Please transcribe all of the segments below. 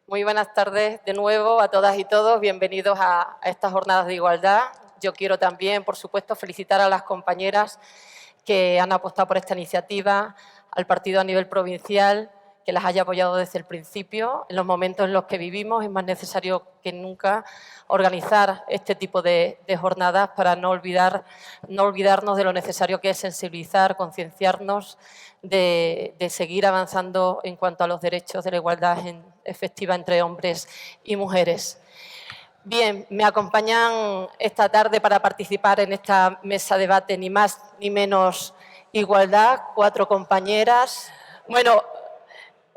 Muy buenas tardes de nuevo a todas y todos. Bienvenidos a estas jornadas de igualdad. Yo quiero también, por supuesto, felicitar a las compañeras que han apostado por esta iniciativa, al partido a nivel provincial, que las haya apoyado desde el principio. En los momentos en los que vivimos es más necesario que nunca organizar este tipo de jornadas para no olvidarnos de lo necesario que es sensibilizar, concienciarnos de seguir avanzando en cuanto a los derechos de la igualdad efectiva entre hombres y mujeres. Bien, me acompañan esta tarde para participar en esta mesa de debate ni más ni menos igualdad, 4 compañeras. Bueno,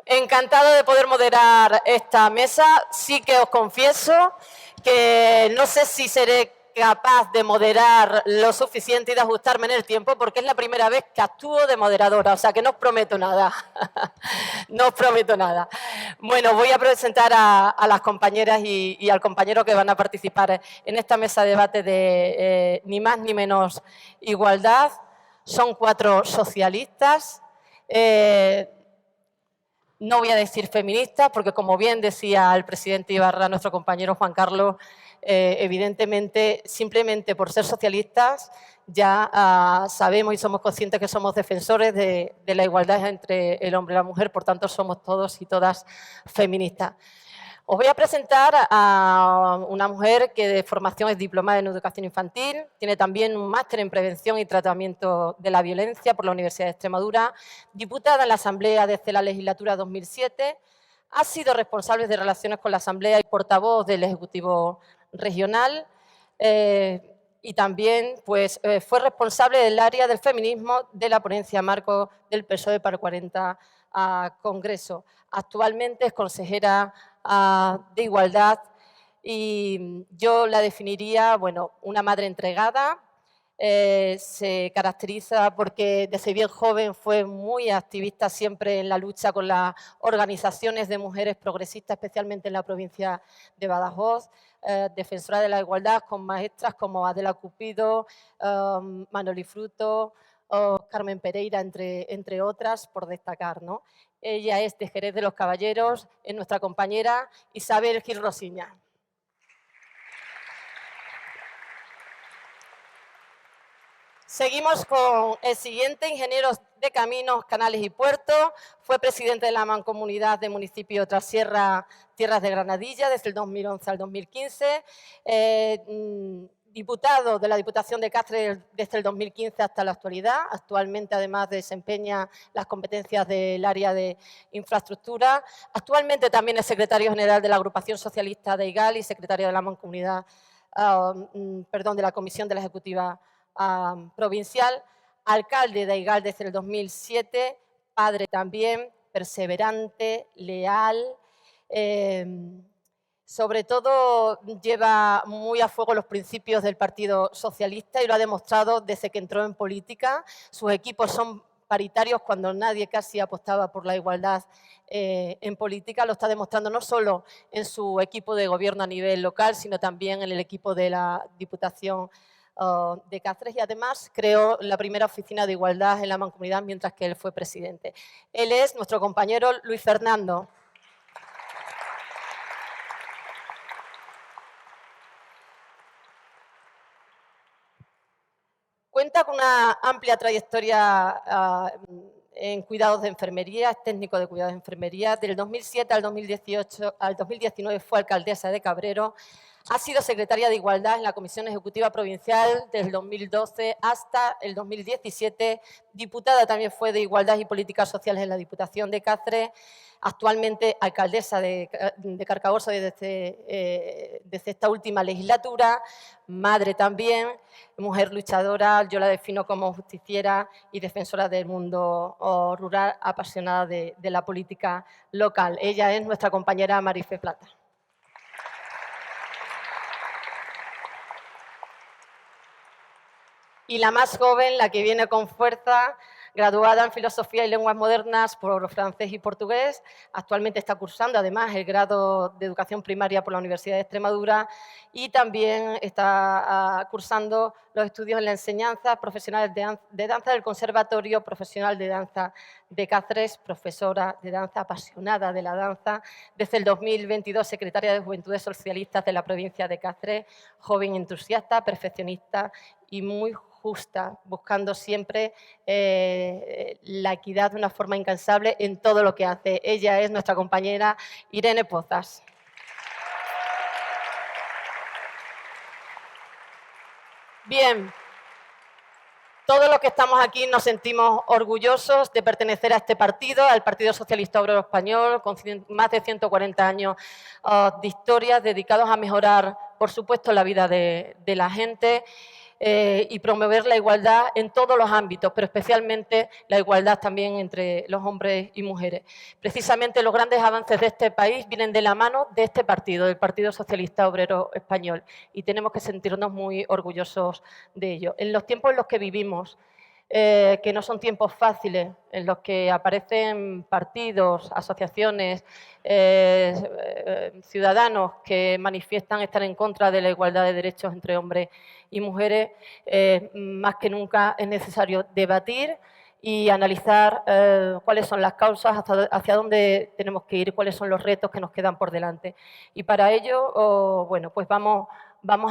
encantada de poder moderar esta mesa. Sí que os confieso que no sé si seré capaz de moderar lo suficiente y de ajustarme en el tiempo, porque es la primera vez que actúo de moderadora, o sea que no os prometo nada. No os prometo nada. Bueno, voy a presentar a las compañeras y al compañero que van a participar en esta mesa de debate de ni más ni menos igualdad. Son 4 socialistas. No voy a decir feministas, porque como bien decía el presidente Ibarra, nuestro compañero Juan Carlos, evidentemente, simplemente por ser socialistas, ya sabemos y somos conscientes que somos defensores de la igualdad entre el hombre y la mujer, por tanto somos todos y todas feministas. Os voy a presentar a una mujer que de formación es diplomada en educación infantil, tiene también un máster en prevención y tratamiento de la violencia por la Universidad de Extremadura, diputada en la Asamblea desde la legislatura 2007, ha sido responsable de relaciones con la Asamblea y portavoz del Ejecutivo Regional y también pues, fue responsable del área del feminismo de la ponencia marco del PSOE para el 40 Congreso. Actualmente es consejera de igualdad y yo la definiría, bueno, una madre entregada. Se caracteriza porque desde bien joven fue muy activista siempre en la lucha con las organizaciones de mujeres progresistas, especialmente en la provincia de Badajoz, defensora de la igualdad con maestras como Adela Cupido, Manoli Fruto, Carmen Pereira, entre otras, por destacar, ¿no? Ella es de Jerez de los Caballeros, es nuestra compañera Isabel Gil Rosiña. Seguimos con el siguiente, ingeniero de caminos, canales y puertos. Fue presidente de la Mancomunidad de Municipio Trasierra, Tierras de Granadilla, desde el 2011 al 2015. Diputado de la Diputación de Cáceres desde el 2015 hasta la actualidad. Actualmente, además, desempeña las competencias del área de infraestructura. Actualmente también es secretario general de la Agrupación Socialista de IGAL y secretario de la Mancomunidad, de la Comisión de la Ejecutiva provincial, alcalde de Aigal desde el 2007, padre también, perseverante, leal, sobre todo lleva muy a fuego los principios del Partido Socialista y lo ha demostrado desde que entró en política. Sus equipos son paritarios cuando nadie casi apostaba por la igualdad en política. Lo está demostrando no solo en su equipo de gobierno a nivel local, sino también en el equipo de la Diputación de Cáceres y además creó la primera oficina de igualdad en la Mancomunidad mientras que él fue presidente. Él es nuestro compañero Luis Fernando. Cuenta con una amplia trayectoria en cuidados de enfermería, es técnico de cuidados de enfermería. Del 2007 al 2019 fue alcaldesa de Cabrero. Ha sido secretaria de Igualdad en la Comisión Ejecutiva Provincial desde el 2012 hasta el 2017. Diputada también fue de Igualdad y Políticas Sociales en la Diputación de Cáceres. Actualmente alcaldesa de Carcagosa desde esta última legislatura. Madre también, mujer luchadora, yo la defino como justiciera y defensora del mundo rural, apasionada de la política local. Ella es nuestra compañera Marife Plata. Y la más joven, la que viene con fuerza, Graduada en Filosofía y Lenguas Modernas por francés y portugués, actualmente está cursando además el grado de Educación Primaria por la Universidad de Extremadura y también está cursando los estudios en la enseñanza profesional de danza del Conservatorio Profesional de Danza de Cáceres, profesora de danza, apasionada de la danza, desde el 2022 secretaria de Juventudes Socialistas de la provincia de Cáceres, joven entusiasta, perfeccionista y muy justa, buscando siempre la equidad de una forma incansable en todo lo que hace. Ella es nuestra compañera Irene Pozas. Bien, todos los que estamos aquí nos sentimos orgullosos de pertenecer a este partido, al Partido Socialista Obrero Español, con más de 140 años de historia, dedicados a mejorar, por supuesto, la vida de la gente y promover la igualdad en todos los ámbitos, pero especialmente la igualdad también entre los hombres y mujeres. Precisamente los grandes avances de este país vienen de la mano de este partido, del Partido Socialista Obrero Español, y tenemos que sentirnos muy orgullosos de ello. En los tiempos en los que vivimos, que no son tiempos fáciles, en los que aparecen partidos, asociaciones, ciudadanos que manifiestan estar en contra de la igualdad de derechos entre hombres y mujeres, más que nunca es necesario debatir y analizar cuáles son las causas, hacia dónde tenemos que ir, cuáles son los retos que nos quedan por delante. Y para ello, bueno, pues vamos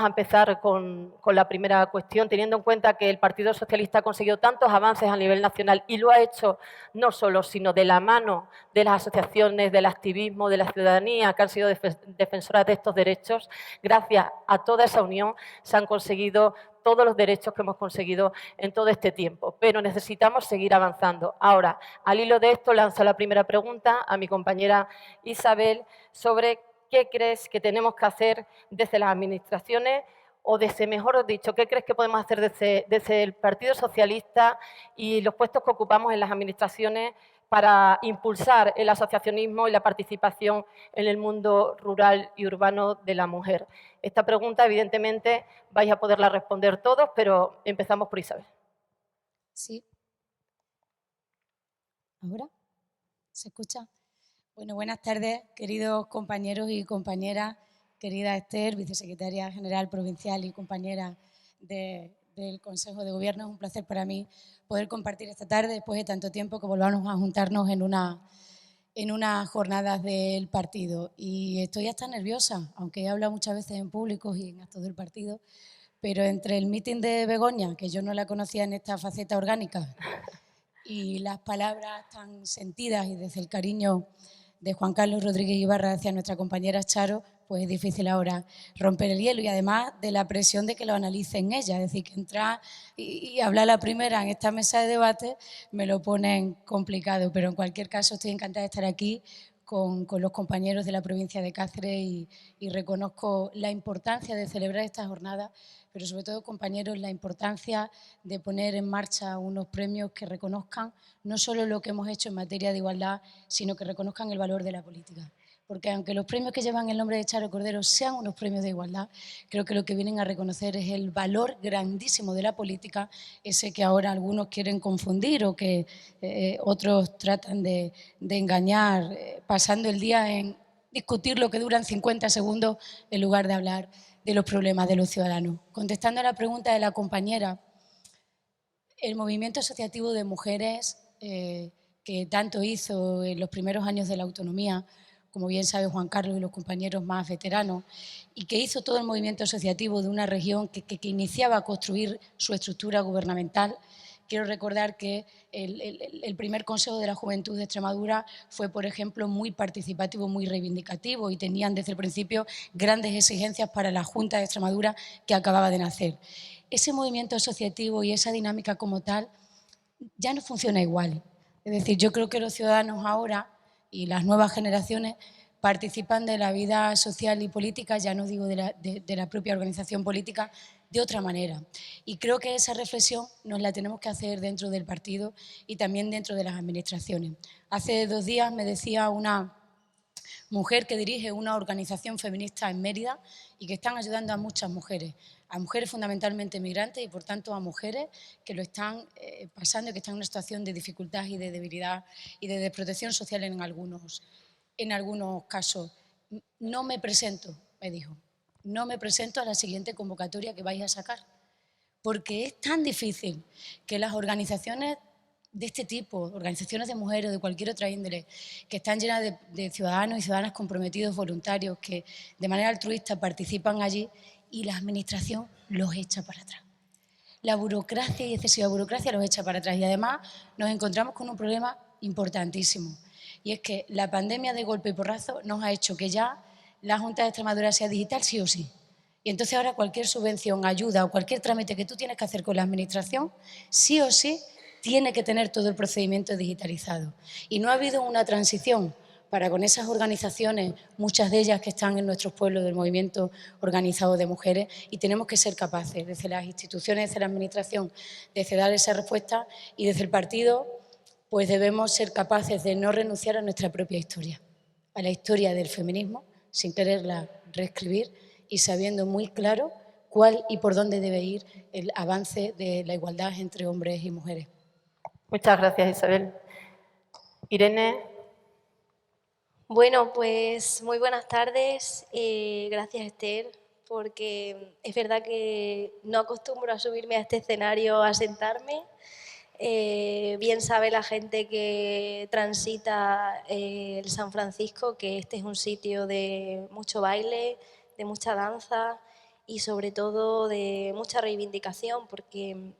a empezar con la primera cuestión, teniendo en cuenta que el Partido Socialista ha conseguido tantos avances a nivel nacional y lo ha hecho no solo, sino de la mano de las asociaciones, del activismo, de la ciudadanía que han sido defensoras de estos derechos. Gracias a toda esa unión se han conseguido todos los derechos que hemos conseguido en todo este tiempo, pero necesitamos seguir avanzando. Ahora, al hilo de esto, lanzo la primera pregunta a mi compañera Isabel sobre ¿qué crees que tenemos que hacer desde las administraciones o desde, mejor dicho, qué crees que podemos hacer desde el Partido Socialista y los puestos que ocupamos en las administraciones para impulsar el asociacionismo y la participación en el mundo rural y urbano de la mujer? Esta pregunta, evidentemente, vais a poderla responder todos, pero empezamos por Isabel. Sí. ¿Ahora? ¿Se escucha? Bueno, buenas tardes, queridos compañeros y compañeras, querida Esther, vicesecretaria general provincial y compañera del Consejo de Gobierno. Es un placer para mí poder compartir esta tarde, después de tanto tiempo que volvamos a juntarnos en unas jornadas del partido. Y estoy hasta nerviosa, aunque he hablado muchas veces en públicos y en actos del partido, pero entre el mitin de Begoña, que yo no la conocía en esta faceta orgánica, y las palabras tan sentidas y desde el cariño de Juan Carlos Rodríguez Ibarra hacia nuestra compañera Charo, pues es difícil ahora romper el hielo y además de la presión de que lo analicen ella, es decir, que entrar y hablar la primera en esta mesa de debate me lo ponen complicado, pero en cualquier caso estoy encantada de estar aquí con los compañeros de la provincia de Cáceres y reconozco la importancia de celebrar esta jornada, pero sobre todo, compañeros, la importancia de poner en marcha unos premios que reconozcan no solo lo que hemos hecho en materia de igualdad, sino que reconozcan el valor de la política. Porque aunque los premios que llevan el nombre de Charo Cordero sean unos premios de igualdad, creo que lo que vienen a reconocer es el valor grandísimo de la política, ese que ahora algunos quieren confundir o que otros tratan de engañar, pasando el día en discutir lo que duran 50 segundos en lugar de hablar de los problemas de los ciudadanos. Contestando a la pregunta de la compañera, el movimiento asociativo de mujeres que tanto hizo en los primeros años de la autonomía, como bien sabe Juan Carlos y los compañeros más veteranos, y que hizo todo el movimiento asociativo de una región que iniciaba a construir su estructura gubernamental. Quiero recordar que el primer Consejo de la Juventud de Extremadura fue, por ejemplo, muy participativo, muy reivindicativo y tenían desde el principio grandes exigencias para la Junta de Extremadura que acababa de nacer. Ese movimiento asociativo y esa dinámica como tal ya no funciona igual. Es decir, yo creo que los ciudadanos ahora y las nuevas generaciones participan de la vida social y política, ya no digo de la propia organización política, de otra manera. Y creo que esa reflexión nos la tenemos que hacer dentro del partido y también dentro de las administraciones. Hace 2 días me decía una mujer que dirige una organización feminista en Mérida y que están ayudando a muchas mujeres a mujeres fundamentalmente migrantes y, por tanto, a mujeres que lo están pasando y que están en una situación de dificultad y de debilidad y de desprotección social en algunos casos. No me presento, me dijo, no me presento a la siguiente convocatoria que vais a sacar, porque es tan difícil que las organizaciones de este tipo, organizaciones de mujeres o de cualquier otra índole, que están llenas de ciudadanos y ciudadanas comprometidos, voluntarios, que de manera altruista participan allí, y la administración los echa para atrás. La burocracia y excesiva burocracia los echa para atrás. Y además nos encontramos con un problema importantísimo, y es que la pandemia de golpe y porrazo nos ha hecho que ya la Junta de Extremadura sea digital sí o sí. Y entonces ahora cualquier subvención, ayuda o cualquier trámite que tú tienes que hacer con la administración, sí o sí tiene que tener todo el procedimiento digitalizado. Y no ha habido una transición para con esas organizaciones, muchas de ellas que están en nuestros pueblos del movimiento organizado de mujeres, y tenemos que ser capaces, desde las instituciones, desde la administración, de dar esa respuesta, y desde el partido pues debemos ser capaces de no renunciar a nuestra propia historia, a la historia del feminismo, sin quererla reescribir y sabiendo muy claro cuál y por dónde debe ir el avance de la igualdad entre hombres y mujeres. Muchas gracias, Isabel. Irene. Bueno, pues muy buenas tardes. Gracias, Esther, porque es verdad que no acostumbro a subirme a este escenario a sentarme. Bien sabe la gente que transita el San Francisco que este es un sitio de mucho baile, de mucha danza y sobre todo de mucha reivindicación, porque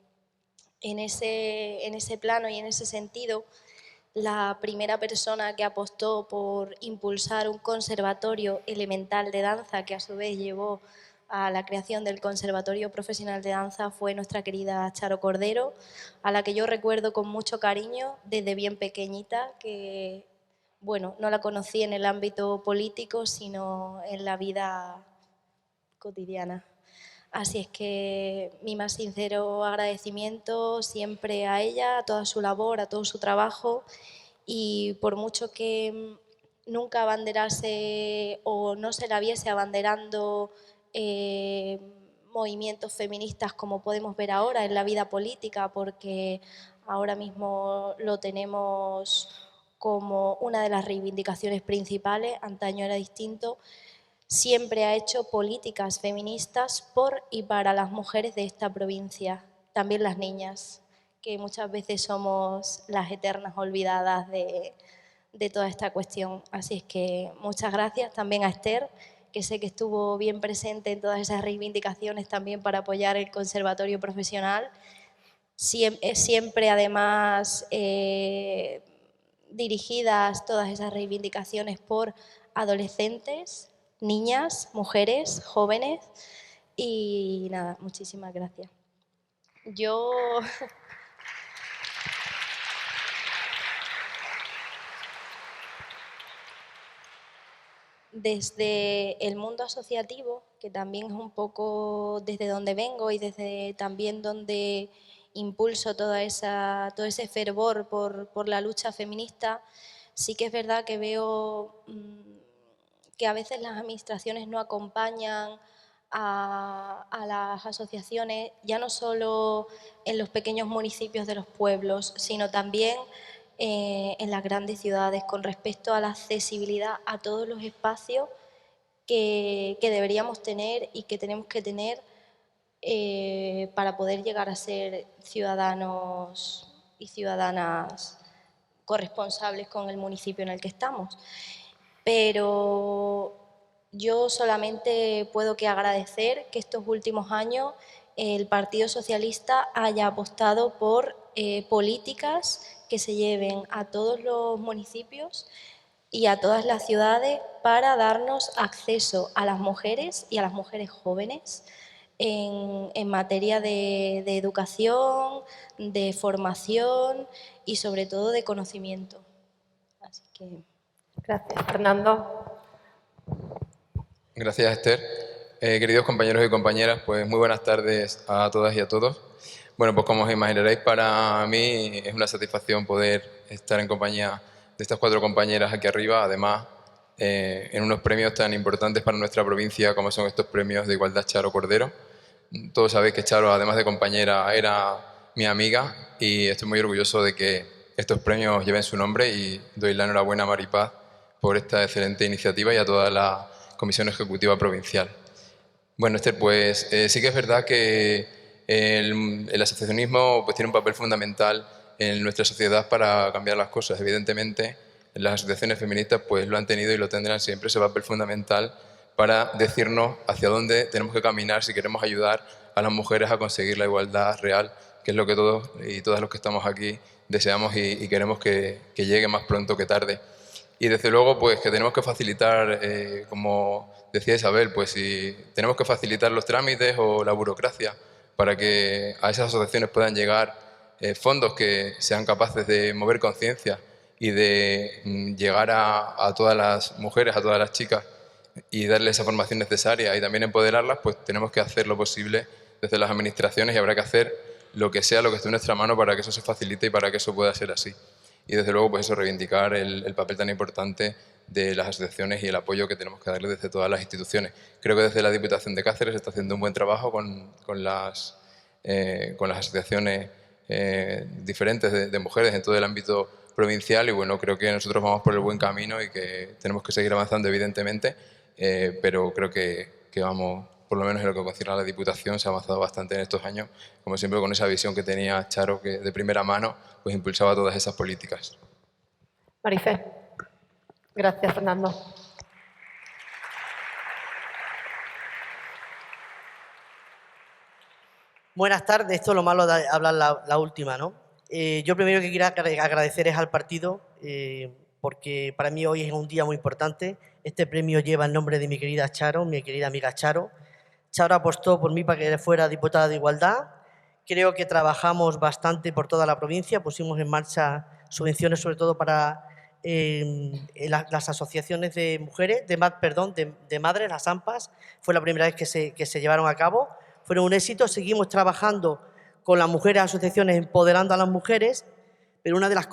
en ese plano y en ese sentido, la primera persona que apostó por impulsar un conservatorio elemental de danza, que a su vez llevó a la creación del Conservatorio Profesional de Danza, fue nuestra querida Charo Cordero, a la que yo recuerdo con mucho cariño desde bien pequeñita, que bueno, no la conocí en el ámbito político, sino en la vida cotidiana. Así es que mi más sincero agradecimiento siempre a ella, a toda su labor, a todo su trabajo, y por mucho que nunca abanderase o no se la viese abanderando movimientos feministas como podemos ver ahora en la vida política, porque ahora mismo lo tenemos como una de las reivindicaciones principales, antaño era distinto, siempre ha hecho políticas feministas por y para las mujeres de esta provincia, también las niñas, que muchas veces somos las eternas olvidadas de toda esta cuestión. Así es que muchas gracias también a Esther, que sé que estuvo bien presente en todas esas reivindicaciones también para apoyar el Conservatorio Profesional. Siempre además dirigidas todas esas reivindicaciones por adolescentes, niñas, mujeres, jóvenes, y nada, muchísimas gracias. Yo desde el mundo asociativo, que también es un poco desde donde vengo y desde también donde impulso todo ese fervor por la lucha feminista, sí que es verdad que veo que a veces las administraciones no acompañan a las asociaciones, ya no solo en los pequeños municipios de los pueblos, sino también en las grandes ciudades, con respecto a la accesibilidad a todos los espacios que deberíamos tener y que tenemos que tener para poder llegar a ser ciudadanos y ciudadanas corresponsables con el municipio en el que estamos. Pero yo solamente puedo que agradecer que estos últimos años el Partido Socialista haya apostado por políticas que se lleven a todos los municipios y a todas las ciudades para darnos acceso a las mujeres y a las mujeres jóvenes en materia de educación, de formación y sobre todo de conocimiento. Así que... Gracias. Fernando. Gracias, Esther. Queridos compañeros y compañeras, pues muy buenas tardes a todas y a todos. Bueno, pues como os imaginaréis, para mí es una satisfacción poder estar en compañía de estas 4 compañeras aquí arriba, además en unos premios tan importantes para nuestra provincia como son estos premios de Igualdad Charo Cordero. todos sabéis que Charo, además de compañera, era mi amiga y estoy muy orgulloso de que estos premios lleven su nombre y doy la enhorabuena a Maripaz por esta excelente iniciativa y a toda la Comisión Ejecutiva Provincial. Bueno, Esther, pues sí que es verdad que el asociacionismo pues, tiene un papel fundamental en nuestra sociedad para cambiar las cosas. Evidentemente, las asociaciones feministas pues, lo han tenido y lo tendrán siempre, ese papel fundamental para decirnos hacia dónde tenemos que caminar si queremos ayudar a las mujeres a conseguir la igualdad real, que es lo que todos y todas los que estamos aquí deseamos y queremos que llegue más pronto que tarde. Y desde luego pues que tenemos que facilitar, como decía Isabel, pues si tenemos que facilitar los trámites o la burocracia para que a esas asociaciones puedan llegar fondos que sean capaces de mover conciencia y de llegar a todas las mujeres, a todas las chicas y darles esa formación necesaria y también empoderarlas, pues tenemos que hacer lo posible desde las administraciones y habrá que hacer lo que sea, lo que esté en nuestra mano para que eso se facilite y para que eso pueda ser así. Y desde luego, pues eso, reivindicar el papel tan importante de las asociaciones y el apoyo que tenemos que darle desde todas las instituciones. Creo que desde la Diputación de Cáceres se está haciendo un buen trabajo con las asociaciones diferentes de mujeres en todo el ámbito provincial y bueno, creo que nosotros vamos por el buen camino y que tenemos que seguir avanzando evidentemente, pero creo que vamos, por lo menos en lo que concierne a la Diputación, se ha avanzado bastante en estos años, como siempre con esa visión que tenía Charo, que de primera mano pues impulsaba todas esas políticas. Marifé. Gracias, Fernando. Buenas tardes. Esto es lo malo de hablar la última, ¿no? Yo primero que quiero agradecer es al partido, porque para mí hoy es un día muy importante. Este premio lleva el nombre de mi querida Charo, mi querida amiga Charo. Charo apostó por mí para que fuera diputada de Igualdad. Creo que trabajamos bastante por toda la provincia, pusimos en marcha subvenciones sobre todo para las asociaciones de mujeres, de madres, las AMPAs. Fue la primera vez que se llevaron a cabo. Fueron un éxito, seguimos trabajando con las mujeres, asociaciones, empoderando a las mujeres, pero una de las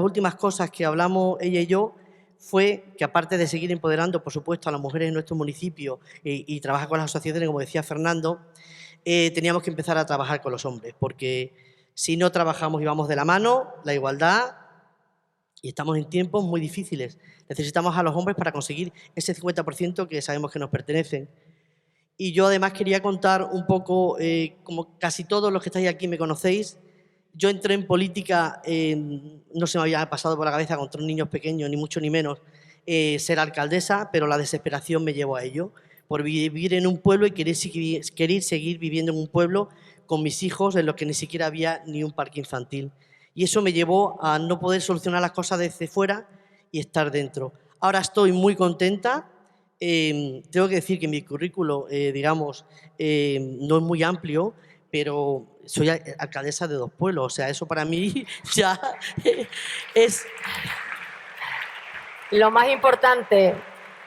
últimas cosas que hablamos ella y yo fue que aparte de seguir empoderando, por supuesto, a las mujeres en nuestro municipio y trabajar con las asociaciones, como decía Fernando, teníamos que empezar a trabajar con los hombres, porque si no trabajamos y vamos de la mano, la igualdad, y estamos en tiempos muy difíciles, necesitamos a los hombres para conseguir ese 50% que sabemos que nos pertenecen. Y yo además quería contar un poco, como casi todos los que estáis aquí me conocéis, yo entré en política, no se me había pasado por la cabeza con 3 niños pequeños, ni mucho ni menos, ser alcaldesa, pero la desesperación me llevó a ello, por vivir en un pueblo y querer seguir viviendo en un pueblo con mis hijos en los que ni siquiera había ni un parque infantil. Y eso me llevó a no poder solucionar las cosas desde fuera y estar dentro. Ahora estoy muy contenta. Tengo que decir que mi currículo, digamos, no es muy amplio, pero soy alcaldesa de 2 pueblos, o sea, eso para mí ya es... Lo más importante,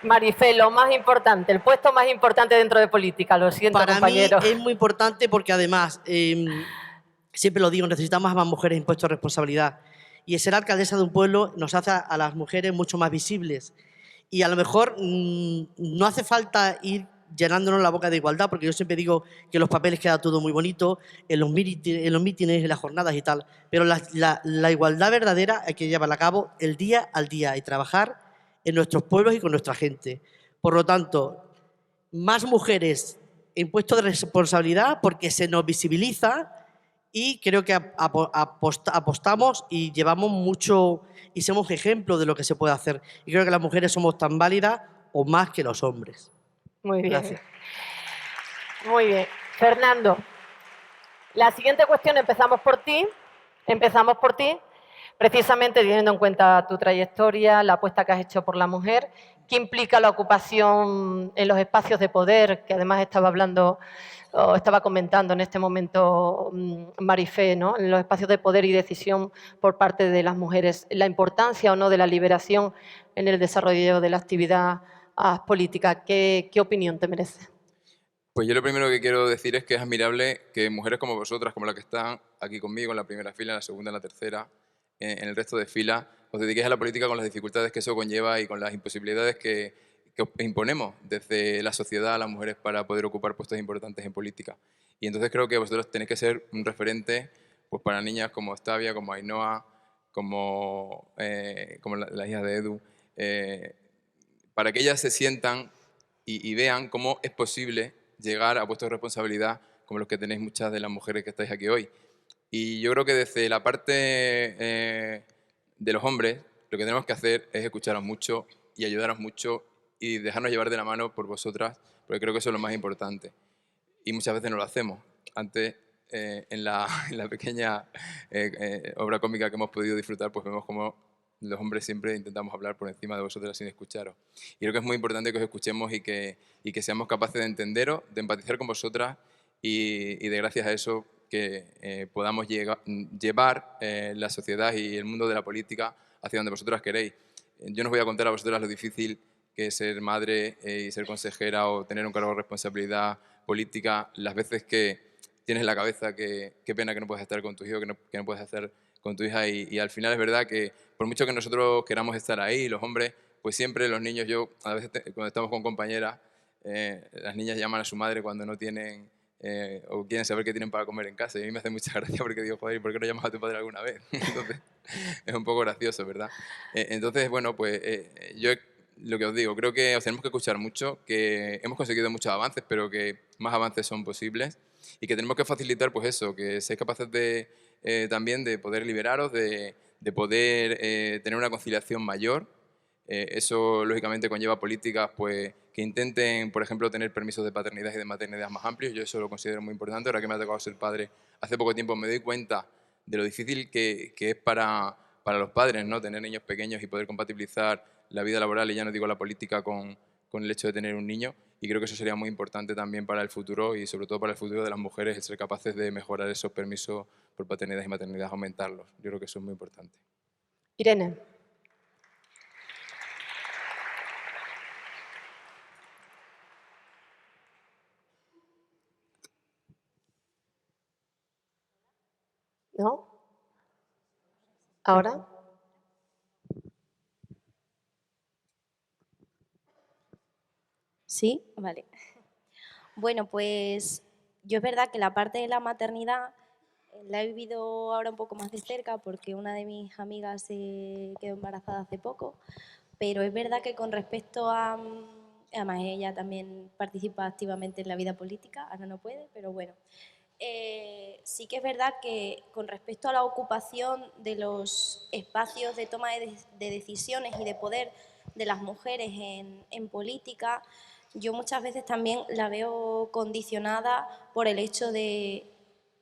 Marifé, lo más importante, el puesto más importante dentro de política, lo siento, compañero. Para mí es muy importante porque además, siempre lo digo, necesitamos a más mujeres en puestos de responsabilidad y el ser alcaldesa de un pueblo nos hace a las mujeres mucho más visibles. Y a lo mejor no hace falta ir llenándonos la boca de igualdad, porque yo siempre digo que los papeles queda todo muy bonito, en los mítines, en las jornadas y tal, pero la igualdad verdadera hay que llevarla a cabo el día al día y trabajar en nuestros pueblos y con nuestra gente. Por lo tanto, más mujeres en puestos de responsabilidad porque se nos visibiliza y creo que apostamos y llevamos mucho y somos ejemplo de lo que se puede hacer. Y creo que las mujeres somos tan válidas o más que los hombres. Muy bien. Gracias. Muy bien. Fernando, la siguiente cuestión empezamos por ti. Precisamente teniendo en cuenta tu trayectoria, la apuesta que has hecho por la mujer, ¿qué implica la ocupación en los espacios de poder, que además estaba comentando en este momento Marifé, ¿no? En los espacios de poder y decisión por parte de las mujeres, la importancia o no de la liberación en el desarrollo de la actividad política? ¿Qué opinión te merece? Pues yo lo primero que quiero decir es que es admirable que mujeres como vosotras, como la que están aquí conmigo en la primera fila, en la segunda, en la tercera, en el resto de filas, os dediquéis a la política con las dificultades que eso conlleva y con las imposibilidades que imponemos desde la sociedad a las mujeres para poder ocupar puestos importantes en política. Y entonces creo que vosotros tenéis que ser un referente pues, para niñas como Octavia, como Ainhoa, como la hija de Edu, para que ellas se sientan y vean cómo es posible llegar a puestos de responsabilidad como los que tenéis muchas de las mujeres que estáis aquí hoy. Y yo creo que desde la parte de los hombres, lo que tenemos que hacer es escucharos mucho y ayudaros mucho y dejarnos llevar de la mano por vosotras, porque creo que eso es lo más importante. Y muchas veces no lo hacemos. Antes, en la pequeña obra cómica que hemos podido disfrutar, pues vemos como los hombres siempre intentamos hablar por encima de vosotras sin escucharos. Y creo que es muy importante que os escuchemos y que seamos capaces de entenderos, de empatizar con vosotras y de gracias a eso que podamos llevar la sociedad y el mundo de la política hacia donde vosotras queréis. Yo no os voy a contar a vosotras lo difícil que es ser madre y ser consejera o tener un cargo de responsabilidad política, las veces que tienes en la cabeza que qué pena que no puedes estar con tu hijo, que no puedes hacer con tu hija y al final es verdad que por mucho que nosotros queramos estar ahí, los hombres, pues siempre los niños, yo a veces cuando estamos con compañeras, las niñas llaman a su madre cuando no tienen o quieren saber qué tienen para comer en casa y a mí me hace mucha gracia porque digo, joder, ¿por qué no llamas a tu padre alguna vez? Entonces es un poco gracioso, ¿verdad? Entonces, bueno, pues yo lo que os digo, creo que os tenemos que escuchar mucho, que hemos conseguido muchos avances, pero que más avances son posibles y que tenemos que facilitar, pues eso, que seáis capaces de también de poder liberaros, de poder tener una conciliación mayor. Eso, lógicamente, conlleva políticas pues, que intenten, por ejemplo, tener permisos de paternidad y de maternidad más amplios. Yo eso lo considero muy importante. Ahora que me ha tocado ser padre hace poco tiempo me doy cuenta de lo difícil que es para los padres, ¿no? Tener niños pequeños y poder compatibilizar la vida laboral, y ya no digo la política, con el hecho de tener un niño. Y creo que eso sería muy importante también para el futuro y sobre todo para el futuro de las mujeres, el ser capaces de mejorar esos permisos por paternidad y maternidad, aumentarlos. Yo creo que eso es muy importante. Irene. ¿No? ¿Ahora? Sí, vale. Bueno, pues yo es verdad que la parte de la maternidad la he vivido ahora un poco más de cerca porque una de mis amigas se quedó embarazada hace poco, pero es verdad que con respecto a... Además, ella también participa activamente en la vida política, ahora no puede, pero bueno. Sí que es verdad que con respecto a la ocupación de los espacios de toma de decisiones y de poder de las mujeres en política, yo muchas veces también la veo condicionada por el hecho de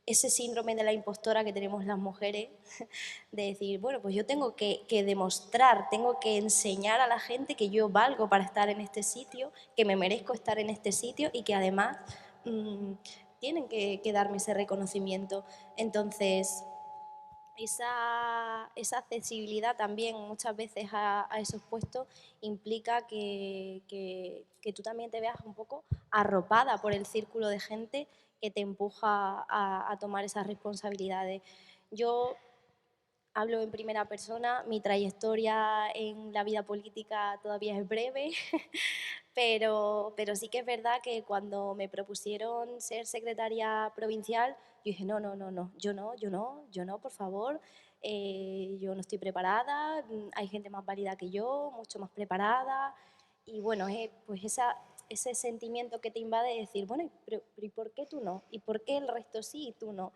ese síndrome de la impostora que tenemos las mujeres, de decir, bueno, pues yo tengo que demostrar, tengo que enseñar a la gente que yo valgo para estar en este sitio, que me merezco estar en este sitio y que además tienen que darme ese reconocimiento. Entonces, esa accesibilidad también muchas veces a esos puestos implica que tú también te veas un poco arropada por el círculo de gente que te empuja a tomar esas responsabilidades. Yo hablo en primera persona, mi trayectoria en la vida política todavía es breve, pero sí que es verdad que cuando me propusieron ser secretaria provincial, yo dije, no, yo no, por favor, yo no estoy preparada, hay gente más válida que yo, mucho más preparada, y bueno, pues ese sentimiento que te invade de decir, bueno, pero ¿y por qué tú no? ¿Y por qué el resto sí y tú no?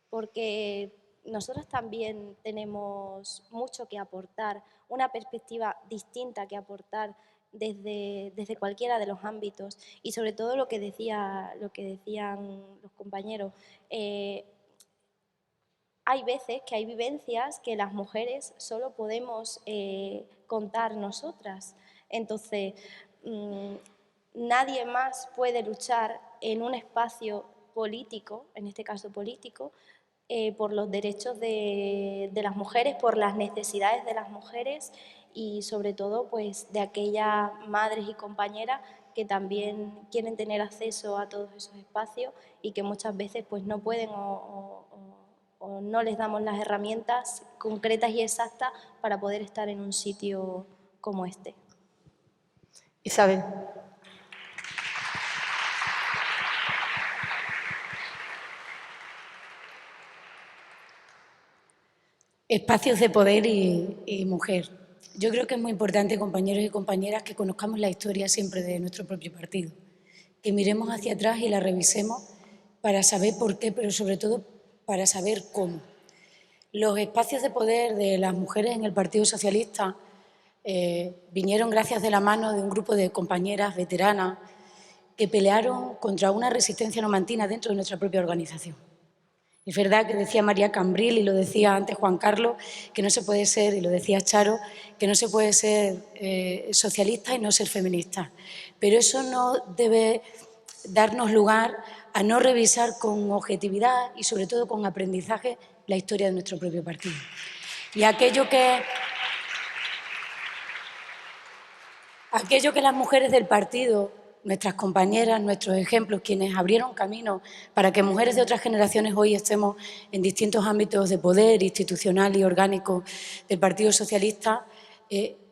Porque nosotros también tenemos mucho que aportar, una perspectiva distinta que aportar desde cualquiera de los ámbitos y sobre todo lo que decían los compañeros. Hay veces que hay vivencias que las mujeres solo podemos contar nosotras. Entonces, nadie más puede luchar en un espacio político, en este caso político, por los derechos de las mujeres, por las necesidades de las mujeres y sobre todo pues de aquellas madres y compañeras que también quieren tener acceso a todos esos espacios y que muchas veces pues no pueden o no les damos las herramientas concretas y exactas para poder estar en un sitio como este. Isabel. Espacios de poder y mujer. Yo creo que es muy importante, compañeros y compañeras, que conozcamos la historia siempre de nuestro propio partido, que miremos hacia atrás y la revisemos para saber por qué, pero sobre todo para saber cómo. Los espacios de poder de las mujeres en el Partido Socialista vinieron gracias de la mano de un grupo de compañeras veteranas que pelearon contra una resistencia numantina dentro de nuestra propia organización. Es verdad que decía María Cambril, y lo decía antes Juan Carlos, que no se puede ser, y lo decía Charo, que no se puede ser socialista y no ser feminista. Pero eso no debe darnos lugar a no revisar con objetividad y sobre todo con aprendizaje la historia de nuestro propio partido. Y aquello que las mujeres del partido, nuestras compañeras, nuestros ejemplos, quienes abrieron camino para que mujeres de otras generaciones hoy estemos en distintos ámbitos de poder institucional y orgánico del Partido Socialista,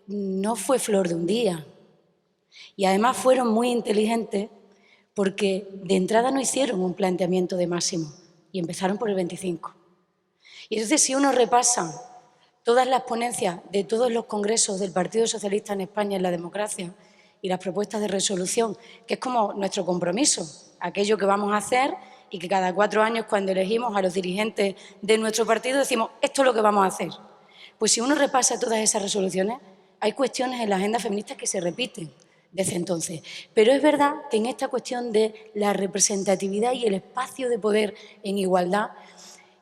no fue flor de un día. Y además fueron muy inteligentes porque de entrada no hicieron un planteamiento de máximo y empezaron por el 25. Y entonces, si uno repasa todas las ponencias de todos los congresos del Partido Socialista en España en la democracia y las propuestas de resolución, que es como nuestro compromiso, aquello que vamos a hacer y que cada 4 años, cuando elegimos a los dirigentes de nuestro partido, decimos, esto es lo que vamos a hacer. Pues si uno repasa todas esas resoluciones, hay cuestiones en la agenda feminista que se repiten desde entonces. Pero es verdad que en esta cuestión de la representatividad y el espacio de poder en igualdad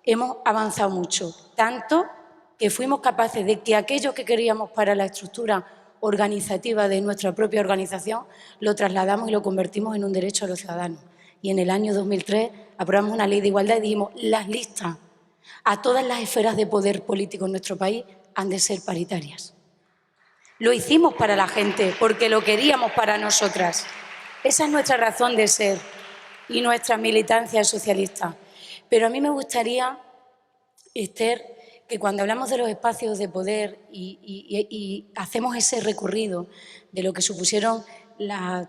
hemos avanzado mucho, tanto que fuimos capaces de que aquello que queríamos para la estructura organizativa de nuestra propia organización lo trasladamos y lo convertimos en un derecho a los ciudadanos. Y en el año 2003 aprobamos una ley de igualdad y dijimos, las listas a todas las esferas de poder político en nuestro país han de ser paritarias. Lo hicimos para la gente, porque lo queríamos para nosotras. Esa es nuestra razón de ser y nuestra militancia socialista. Pero a mí me gustaría, Esther, que cuando hablamos de los espacios de poder y hacemos ese recorrido de lo que supusieron las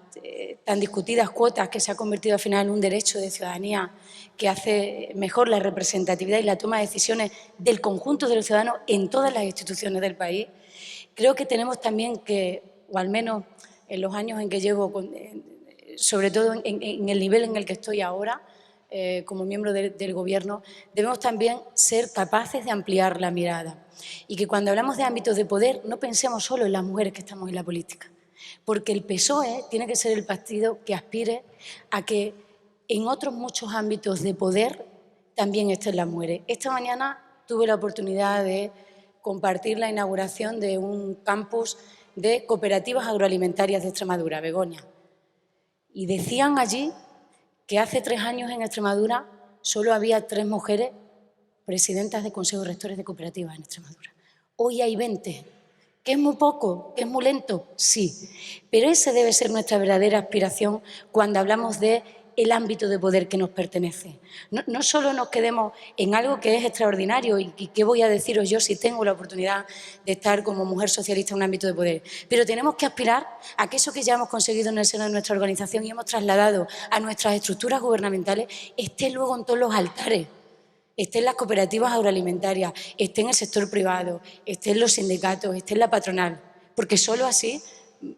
tan discutidas cuotas, que se ha convertido al final en un derecho de ciudadanía que hace mejor la representatividad y la toma de decisiones del conjunto de los ciudadanos en todas las instituciones del país, creo que tenemos también que, o al menos en los años en que llevo, sobre todo en el nivel en el que estoy ahora, como miembro del Gobierno, debemos también ser capaces de ampliar la mirada. Y que cuando hablamos de ámbitos de poder no pensemos solo en las mujeres que estamos en la política, porque el PSOE tiene que ser el partido que aspire a que en otros muchos ámbitos de poder también estén las mujeres. Esta mañana tuve la oportunidad de compartir la inauguración de un campus de cooperativas agroalimentarias de Extremadura, Begoña. Y decían allí que hace 3 años en Extremadura solo había 3 mujeres presidentas de consejos rectores de cooperativas en Extremadura. Hoy hay 20. ¿Que es muy poco? ¿Que es muy lento? Sí. Pero esa debe ser nuestra verdadera aspiración cuando hablamos de el ámbito de poder que nos pertenece. No solo nos quedemos en algo que es extraordinario y qué voy a deciros yo si tengo la oportunidad de estar como mujer socialista en un ámbito de poder, pero tenemos que aspirar a que eso que ya hemos conseguido en el seno de nuestra organización y hemos trasladado a nuestras estructuras gubernamentales esté luego en todos los altares, esté en las cooperativas agroalimentarias, esté en el sector privado, esté en los sindicatos, esté en la patronal, porque solo así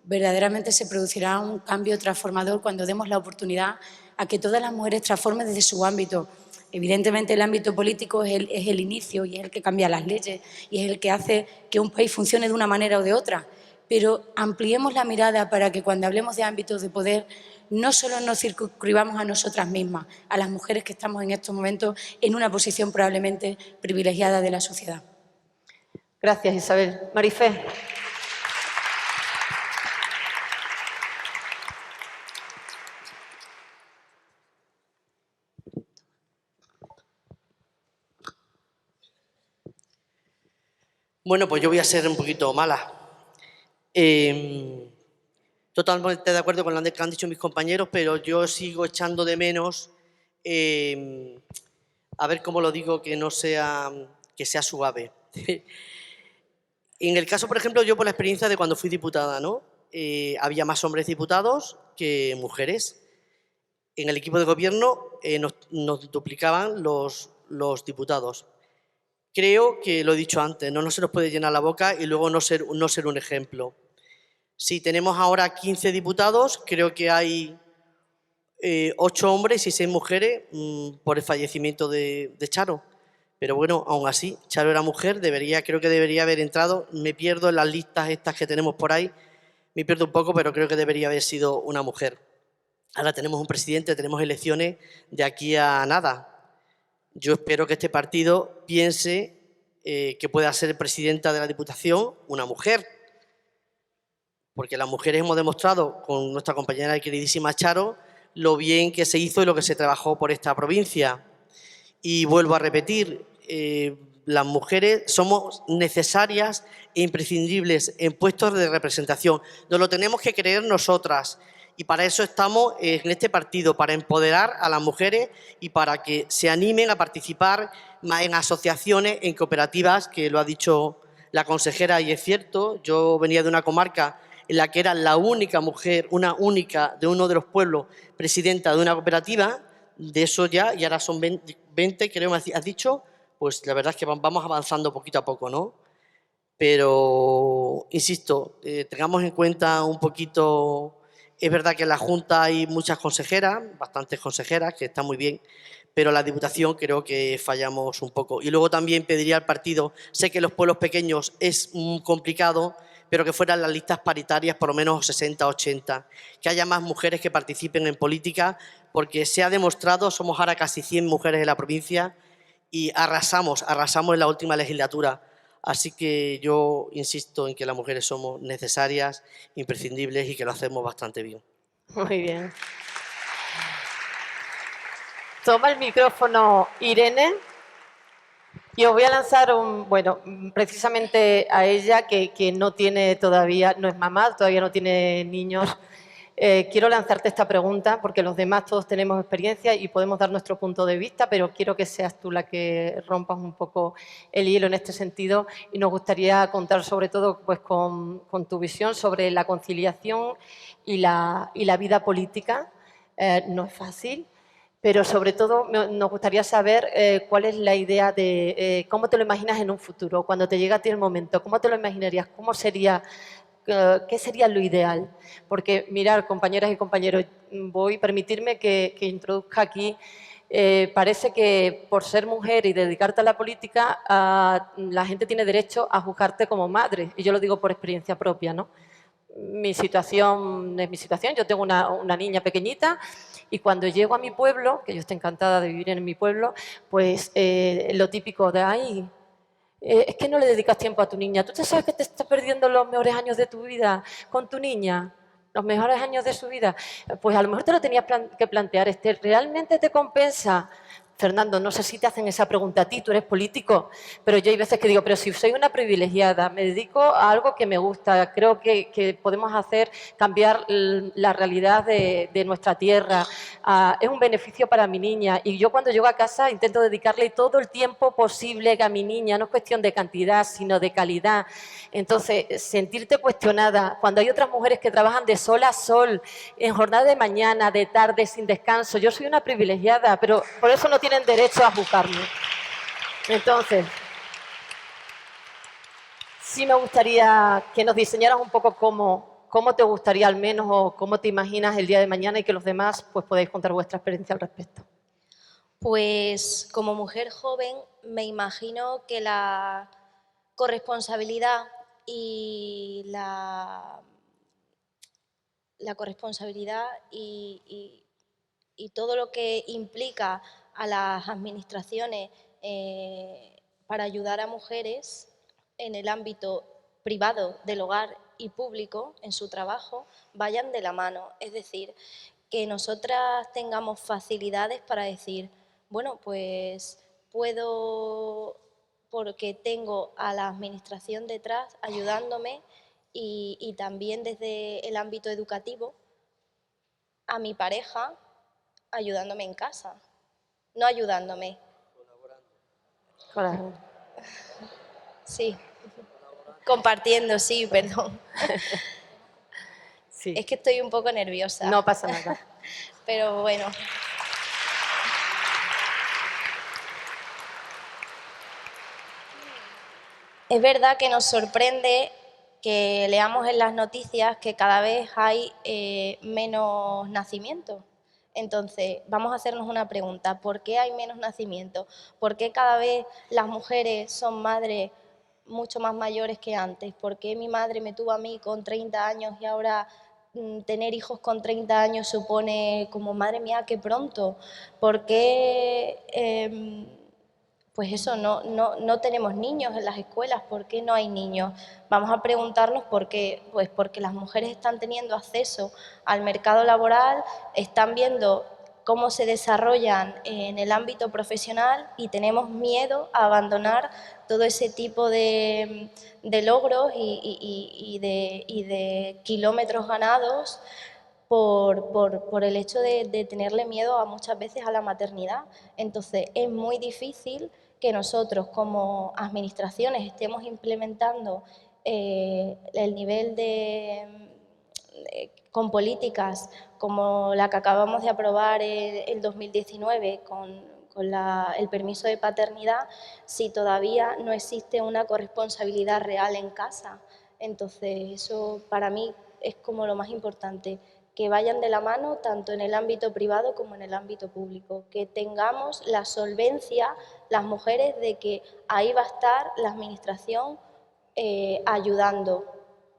verdaderamente se producirá un cambio transformador cuando demos la oportunidad a que todas las mujeres transformen desde su ámbito. Evidentemente el ámbito político es el inicio y es el que cambia las leyes y es el que hace que un país funcione de una manera o de otra, pero ampliemos la mirada para que cuando hablemos de ámbitos de poder no solo nos circunscribamos a nosotras mismas, a las mujeres que estamos en estos momentos en una posición probablemente privilegiada de la sociedad. Gracias, Isabel. Marifé. Bueno, pues yo voy a ser un poquito mala. Totalmente de acuerdo con lo que han dicho mis compañeros, pero yo sigo echando de menos, a ver cómo lo digo, que sea suave. En el caso, por ejemplo, yo por la experiencia de cuando fui diputada, ¿no? Había más hombres diputados que mujeres. En el equipo de gobierno nos duplicaban los diputados. creo que, lo he dicho antes, no se nos puede llenar la boca y luego no ser un ejemplo. Si tenemos ahora 15 diputados, creo que hay 8 hombres y 6 mujeres por el fallecimiento de Charo. Pero bueno, aún así, Charo era mujer, creo que debería haber entrado. Me pierdo en las listas estas que tenemos por ahí, me pierdo un poco, pero creo que debería haber sido una mujer. Ahora tenemos un presidente, tenemos elecciones de aquí a nada. Yo espero que este partido piense que pueda ser presidenta de la Diputación una mujer, porque las mujeres hemos demostrado con nuestra compañera queridísima Charo lo bien que se hizo y lo que se trabajó por esta provincia. Y vuelvo a repetir, las mujeres somos necesarias e imprescindibles en puestos de representación. Nos lo tenemos que creer nosotras y para eso estamos en este partido, para empoderar a las mujeres y para que se animen a participar en asociaciones, en cooperativas, que lo ha dicho la consejera y es cierto. Yo venía de una comarca en la que era la única mujer, una única de uno de los pueblos, presidenta de una cooperativa, de eso ya, y ahora son 20, creo me has dicho, pues la verdad es que vamos avanzando poquito a poco, ¿no? Pero, insisto, tengamos en cuenta un poquito, es verdad que en la Junta hay muchas consejeras, bastantes consejeras, que están muy bien, pero la Diputación creo que fallamos un poco. Y luego también pediría al partido, sé que en los pueblos pequeños es complicado, pero que fueran las listas paritarias por lo menos 60-80, que haya más mujeres que participen en política, porque se ha demostrado, somos ahora casi 100 mujeres en la provincia y arrasamos en la última legislatura. Así que yo insisto en que las mujeres somos necesarias, imprescindibles y que lo hacemos bastante bien. Muy bien. Toma el micrófono Irene. Y os voy a lanzar precisamente a ella, que no tiene todavía, no es mamá, todavía no tiene niños. Quiero lanzarte esta pregunta porque los demás todos tenemos experiencia y podemos dar nuestro punto de vista, pero quiero que seas tú la que rompas un poco el hielo en este sentido y nos gustaría contar sobre todo pues, con tu visión sobre la conciliación y la vida política. No es fácil. Pero sobre todo nos gustaría saber cuál es la idea de cómo te lo imaginas en un futuro, cuando te llega a ti el momento, cómo te lo imaginarías, cómo sería, qué sería lo ideal. Porque mirar, compañeras y compañeros, voy a permitirme que introduzca aquí, parece que por ser mujer y dedicarte a la política, la gente tiene derecho a juzgarte como madre, y yo lo digo por experiencia propia, ¿no? Mi situación es mi situación, yo tengo una niña pequeñita y cuando llego a mi pueblo, que yo estoy encantada de vivir en mi pueblo, pues lo típico de, ay, es que no le dedicas tiempo a tu niña, ¿tú te sabes que te estás perdiendo los mejores años de tu vida con tu niña? Los mejores años de su vida. Pues a lo mejor te lo tenías que plantear, Esther, ¿realmente te compensa? Fernando, no sé si te hacen esa pregunta a ti, tú eres político, pero yo hay veces que digo, pero si soy una privilegiada, me dedico a algo que me gusta, creo que podemos hacer cambiar la realidad de nuestra tierra, es un beneficio para mi niña y yo cuando llego a casa intento dedicarle todo el tiempo posible a mi niña, no es cuestión de cantidad, sino de calidad. Entonces, sentirte cuestionada cuando hay otras mujeres que trabajan de sol a sol, en jornada de mañana, de tarde, sin descanso, yo soy una privilegiada, pero por eso no tienen derecho a juzgarme. Entonces, sí me gustaría que nos diseñaras un poco cómo te gustaría al menos o cómo te imaginas el día de mañana y que los demás pues podáis contar vuestra experiencia al respecto. Pues como mujer joven me imagino que la corresponsabilidad y la corresponsabilidad y todo lo que implica a las administraciones para ayudar a mujeres en el ámbito privado del hogar y público en su trabajo vayan de la mano. Es decir, que nosotras tengamos facilidades para decir, bueno, pues puedo, porque tengo a la administración detrás ayudándome y también desde el ámbito educativo, a mi pareja ayudándome en casa. No ayudándome. Colaborando. Sí. Compartiendo, sí, perdón. Sí. Es que estoy un poco nerviosa. No pasa nada. Pero bueno. Es verdad que nos sorprende que leamos en las noticias que cada vez hay menos nacimientos. Entonces, vamos a hacernos una pregunta. ¿Por qué hay menos nacimientos? ¿Por qué cada vez las mujeres son madres mucho más mayores que antes? ¿Por qué mi madre me tuvo a mí con 30 años y ahora tener hijos con 30 años supone como, madre mía, qué pronto? ¿Por qué, pues eso, no tenemos niños en las escuelas? ¿Por qué no hay niños? Vamos a preguntarnos por qué. Pues porque las mujeres están teniendo acceso al mercado laboral, están viendo cómo se desarrollan en el ámbito profesional y tenemos miedo a abandonar todo ese tipo de logros y de kilómetros ganados por el hecho de tenerle miedo a muchas veces a la maternidad. Entonces es muy difícil que nosotros como administraciones estemos implementando el nivel con políticas como la que acabamos de aprobar el 2019 con el permiso de paternidad, si todavía no existe una corresponsabilidad real en casa. Entonces, eso para mí es como lo más importante, que vayan de la mano tanto en el ámbito privado como en el ámbito público, que tengamos la solvencia, las mujeres, de que ahí va a estar la administración ayudando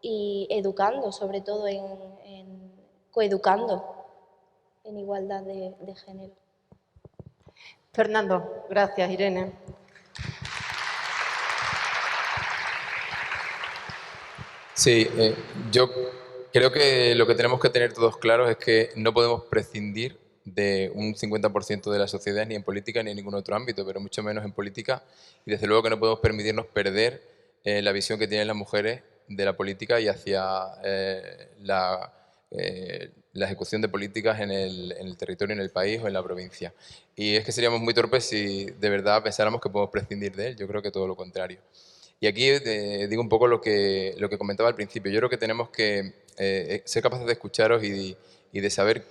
y educando, sobre todo coeducando en igualdad de género. Fernando, gracias, Irene. Sí, yo creo que lo que tenemos que tener todos claros es que no podemos prescindir de un 50% de la sociedad ni en política ni en ningún otro ámbito, pero mucho menos en política, y desde luego que no podemos permitirnos perder la visión que tienen las mujeres de la política y hacia la ejecución de políticas en el territorio, en el país o en la provincia. Y es que seríamos muy torpes si de verdad pensáramos que podemos prescindir de él. Yo creo que todo lo contrario. Y aquí digo un poco lo que comentaba al principio. Yo creo que tenemos que ser capaces de escucharos y de saber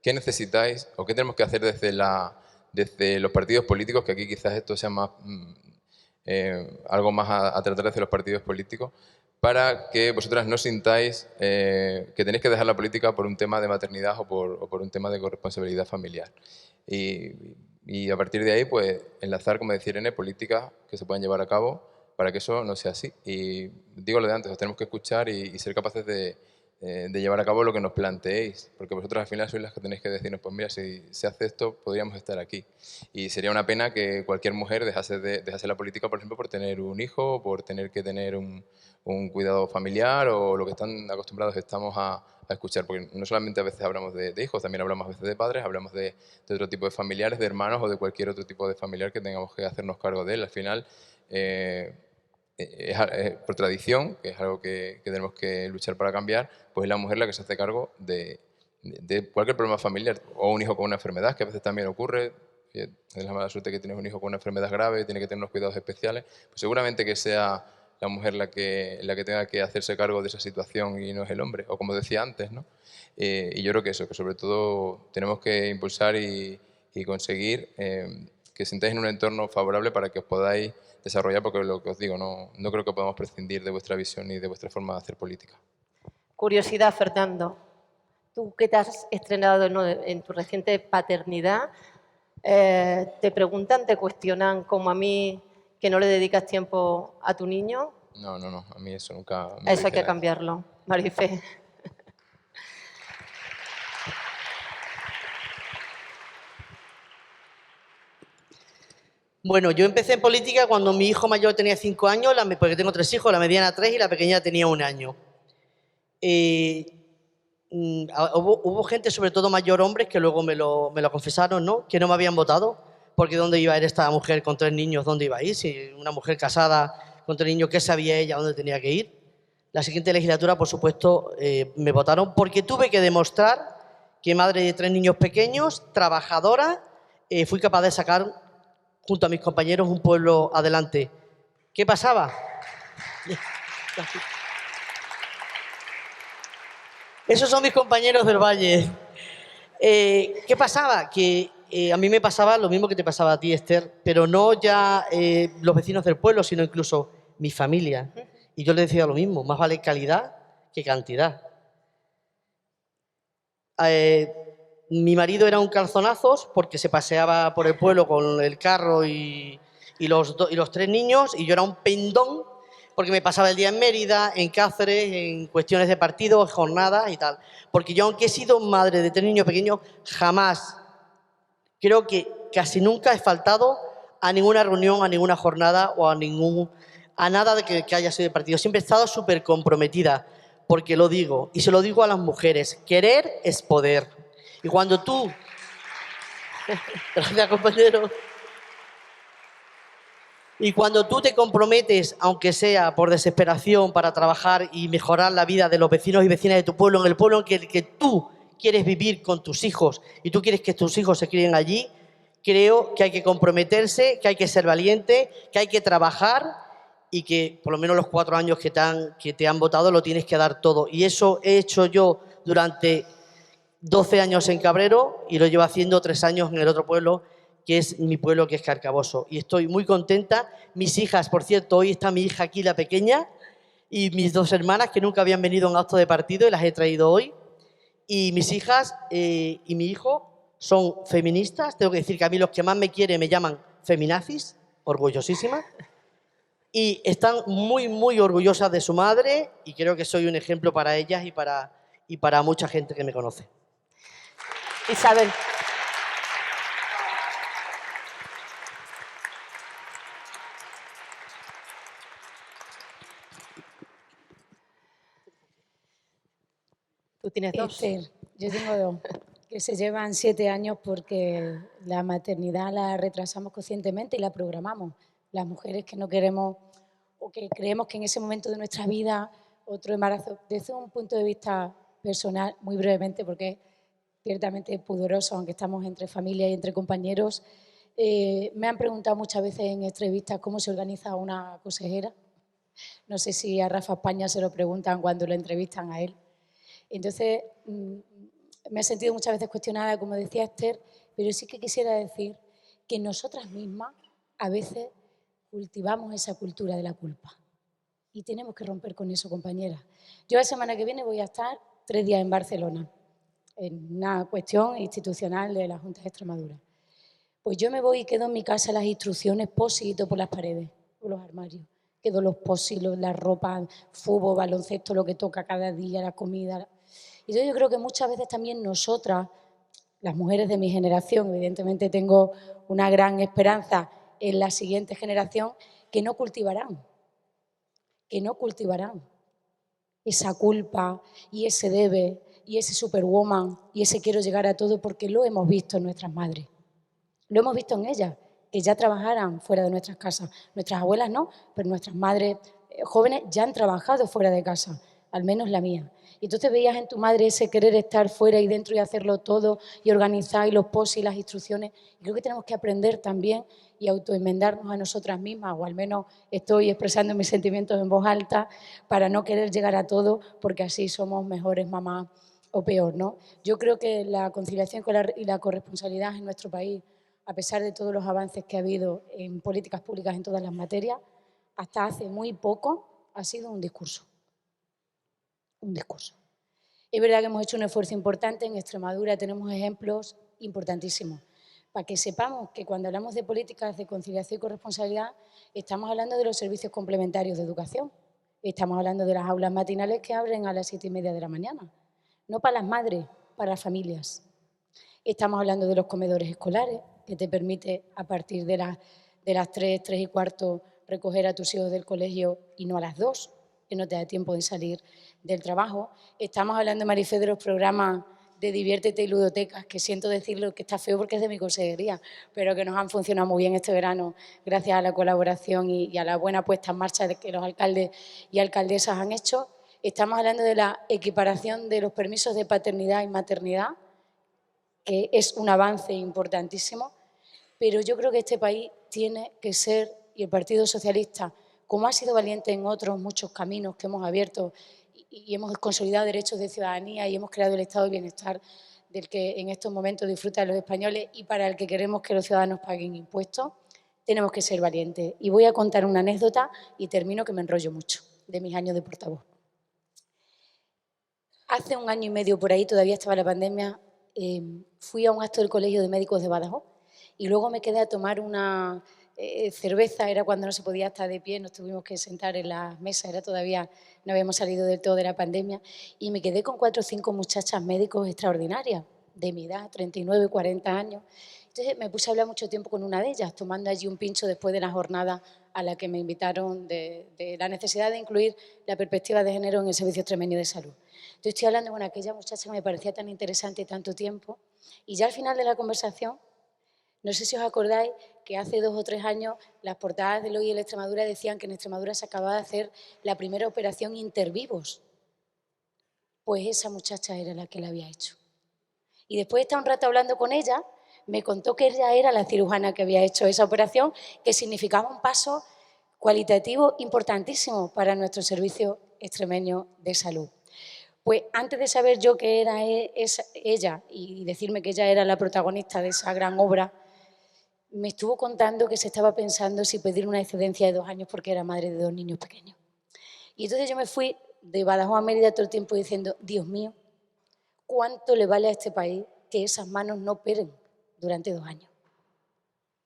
qué necesitáis o qué tenemos que hacer desde los partidos políticos, que aquí quizás esto sea más algo más a tratar desde los partidos políticos, para que vosotras no sintáis que tenéis que dejar la política por un tema de maternidad o por un tema de corresponsabilidad familiar. Y a partir de ahí, pues, enlazar, como decía Irene, políticas que se puedan llevar a cabo para que eso no sea así. Y digo lo de antes, os tenemos que escuchar y ser capaces de llevar a cabo lo que nos planteéis, porque vosotros al final sois las que tenéis que decirnos, pues mira, si se hace esto, podríamos estar aquí. Y sería una pena que cualquier mujer dejase la política, por ejemplo, por tener un hijo, o por tener que tener un cuidado familiar, o lo que están acostumbrados estamos a escuchar, porque no solamente a veces hablamos de hijos, también hablamos a veces de padres, hablamos de otro tipo de familiares, de hermanos o de cualquier otro tipo de familiar que tengamos que hacernos cargo de él. Al final, por tradición, que es algo que tenemos que luchar para cambiar, pues es la mujer la que se hace cargo de cualquier problema familiar, o un hijo con una enfermedad, que a veces también ocurre. Es la mala suerte que tienes un hijo con una enfermedad grave, tiene que tener unos cuidados especiales, pues seguramente que sea la mujer la que tenga que hacerse cargo de esa situación y no es el hombre, o como decía antes, ¿no? Y yo creo que eso, que sobre todo tenemos que impulsar y conseguir que sintáis en un entorno favorable para que os podáis desarrollar, porque lo que os digo, no creo que podamos prescindir de vuestra visión y de vuestra forma de hacer política. Curiosidad, Fernando. Tú que te has estrenado en tu reciente paternidad, ¿te preguntan, te cuestionan, como a mí, que no le dedicas tiempo a tu niño? No, a mí eso nunca me Eso hay que dice nada. cambiarlo, Marifé. Bueno, yo empecé en política cuando mi hijo mayor tenía 5 años, porque tengo 3 hijos, la mediana 3 y la pequeña tenía 1 año. Hubo gente, sobre todo mayor, hombres, que luego me lo confesaron, ¿no? Que no me habían votado, porque ¿dónde iba a ir esta mujer con 3 niños? ¿Dónde iba a ir? Si una mujer casada con 3 niños, ¿qué sabía ella dónde tenía que ir? La siguiente legislatura, por supuesto, me votaron porque tuve que demostrar que madre de 3 niños pequeños, trabajadora, fui capaz de sacar, junto a mis compañeros, un pueblo adelante. ¿Qué pasaba? Esos son mis compañeros del Valle. ¿Qué pasaba? Que a mí me pasaba lo mismo que te pasaba a ti, Esther, pero no ya los vecinos del pueblo, sino incluso mi familia. Y yo le decía lo mismo, más vale calidad que cantidad. Mi marido era un calzonazos porque se paseaba por el pueblo con el carro y los 3 niños, y yo era un pendón porque me pasaba el día en Mérida, en Cáceres, en cuestiones de partidos, jornadas y tal. Porque yo, aunque he sido madre de 3 niños pequeños, jamás, creo que casi nunca he faltado a ninguna reunión, a ninguna jornada o a nada de que haya sido de partido. Siempre he estado súper comprometida, porque lo digo, y se lo digo a las mujeres, querer es poder. Y cuando tú... Gracias, compañero. Y cuando tú te comprometes, aunque sea por desesperación, para trabajar y mejorar la vida de los vecinos y vecinas de tu pueblo, en el pueblo en el que tú quieres vivir con tus hijos y tú quieres que tus hijos se críen allí, creo que hay que comprometerse, que hay que ser valiente, que hay que trabajar y que por lo menos los 4 años que te han votado lo tienes que dar todo. Y eso he hecho yo durante 12 años en Cabrero y lo llevo haciendo 3 años en el otro pueblo, que es mi pueblo, que es Carcaboso. Y estoy muy contenta. Mis hijas, por cierto, hoy está mi hija aquí, la pequeña, y mis 2 hermanas, que nunca habían venido a un acto de partido, y las he traído hoy. Y mis hijas y mi hijo son feministas. Tengo que decir que a mí los que más me quieren me llaman feminazis, orgullosísimas. Y están muy, muy orgullosas de su madre, y creo que soy un ejemplo para ellas y para mucha gente que me conoce. Isabel. ¿Tú tienes 2? Esther, yo tengo 2, que se llevan 7 años porque la maternidad la retrasamos conscientemente y la programamos. Las mujeres que no queremos o que creemos que en ese momento de nuestra vida otro embarazo, desde un punto de vista personal, muy brevemente, porque es ciertamente pudoroso, aunque estamos entre familia y entre compañeros, me han preguntado muchas veces en entrevistas cómo se organiza una consejera. No sé si a Rafa España se lo preguntan cuando lo entrevistan a él. Entonces, me he sentido muchas veces cuestionada, como decía Esther, pero sí que quisiera decir que nosotras mismas a veces cultivamos esa cultura de la culpa. Y tenemos que romper con eso, compañeras. Yo la semana que viene voy a estar 3 días en Barcelona, en una cuestión institucional de la Junta de Extremadura. Pues yo me voy y quedo en mi casa las instrucciones post-it por las paredes, por los armarios. Quedo los post-it, la ropa, fútbol, baloncesto, lo que toca cada día, la comida. Y yo creo que muchas veces también nosotras, las mujeres de mi generación, evidentemente tengo una gran esperanza en la siguiente generación, que no cultivarán esa culpa y ese debe y ese superwoman y ese quiero llegar a todo, porque lo hemos visto en nuestras madres. Lo hemos visto en ellas, que ya trabajaran fuera de nuestras casas. Nuestras abuelas no, pero nuestras madres jóvenes ya han trabajado fuera de casa, al menos la mía. Y entonces veías en tu madre ese querer estar fuera y dentro y hacerlo todo y organizar y los posts y las instrucciones. Y creo que tenemos que aprender también y autoenmendarnos a nosotras mismas, o al menos estoy expresando mis sentimientos en voz alta, para no querer llegar a todo, porque así somos mejores mamás o peor, ¿no? Yo creo que la conciliación y la corresponsabilidad en nuestro país, a pesar de todos los avances que ha habido en políticas públicas en todas las materias, hasta hace muy poco ha sido un discurso. Un discurso. Es verdad que hemos hecho un esfuerzo importante. En Extremadura tenemos ejemplos importantísimos. Para que sepamos que cuando hablamos de políticas de conciliación y corresponsabilidad, estamos hablando de los servicios complementarios de educación. Estamos hablando de las aulas matinales que abren a las 7:30 de la mañana. No para las madres, para las familias. Estamos hablando de los comedores escolares, que te permite a partir de las 3, 3 y cuarto recoger a tus hijos del colegio y no a las 2, que no te da tiempo de salir del trabajo. Estamos hablando, Marifé, de los programas de Diviértete y Ludotecas, que siento decirlo que está feo porque es de mi consejería, pero que nos han funcionado muy bien este verano gracias a la colaboración y a la buena puesta en marcha que los alcaldes y alcaldesas han hecho. Estamos hablando de la equiparación de los permisos de paternidad y maternidad, que es un avance importantísimo, pero yo creo que este país tiene que ser, y el Partido Socialista, como ha sido valiente en otros muchos caminos que hemos abierto y hemos consolidado derechos de ciudadanía y hemos creado el estado de bienestar del que en estos momentos disfrutan los españoles y para el que queremos que los ciudadanos paguen impuestos, tenemos que ser valientes. Y voy a contar una anécdota y termino, que me enrollo mucho, de mis años de portavoz. Hace 1 año y medio por ahí, todavía estaba la pandemia, fui a un acto del Colegio de Médicos de Badajoz y luego me quedé a tomar una cerveza, era cuando no se podía estar de pie, nos tuvimos que sentar en las mesas, no habíamos salido del todo de la pandemia, y me quedé con 4 o 5 muchachas médicos extraordinarias, de mi edad, 39, 40 años. Entonces me puse a hablar mucho tiempo con una de ellas, tomando allí un pincho después de la jornada a la que me invitaron de la necesidad de incluir la perspectiva de género en el Servicio Extremeño de Salud. Entonces estoy hablando con aquella muchacha que me parecía tan interesante tanto tiempo, y ya al final de la conversación, no sé si os acordáis que hace 2 o 3 años las portadas del Hoy en Extremadura decían que en Extremadura se acababa de hacer la primera operación intervivos. Pues esa muchacha era la que la había hecho. Y después de estar un rato hablando con ella, me contó que ella era la cirujana que había hecho esa operación, que significaba un paso cualitativo importantísimo para nuestro servicio extremeño de salud. Pues antes de saber yo que era ella y decirme que ella era la protagonista de esa gran obra, me estuvo contando que se estaba pensando si pedir una excedencia de 2 años porque era madre de 2 niños pequeños. Y entonces yo me fui de Badajoz a Mérida todo el tiempo diciendo, Dios mío, ¿cuánto le vale a este país que esas manos no operen durante 2 años?